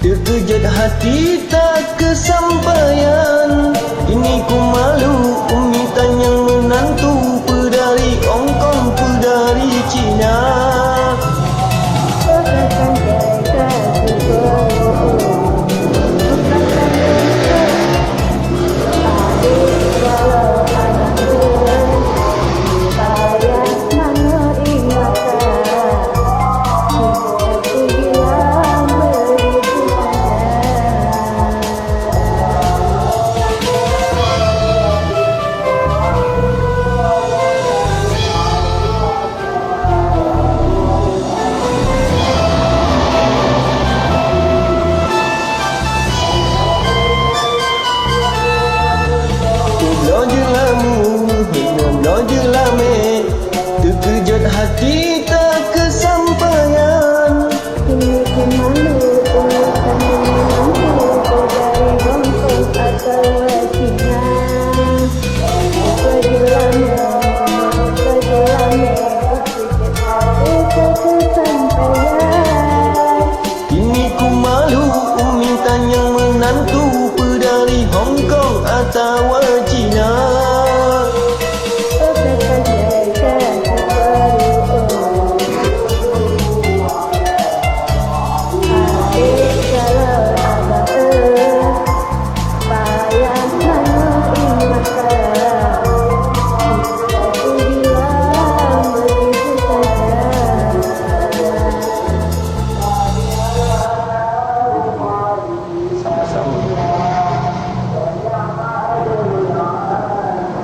Terkejut hati tak kesampaian. Ini ku malu umi tanya menantu pedari Hong Kong, pedari Cina. Terkejut hati tak kesampaian. Ini ku malu urusan menantu pedari Hong Kong atau Cina. Perjulangan terkejut hati tak kesampaian. Ini ku malu umi tanya menantu pedari Hong Kong atau Cina.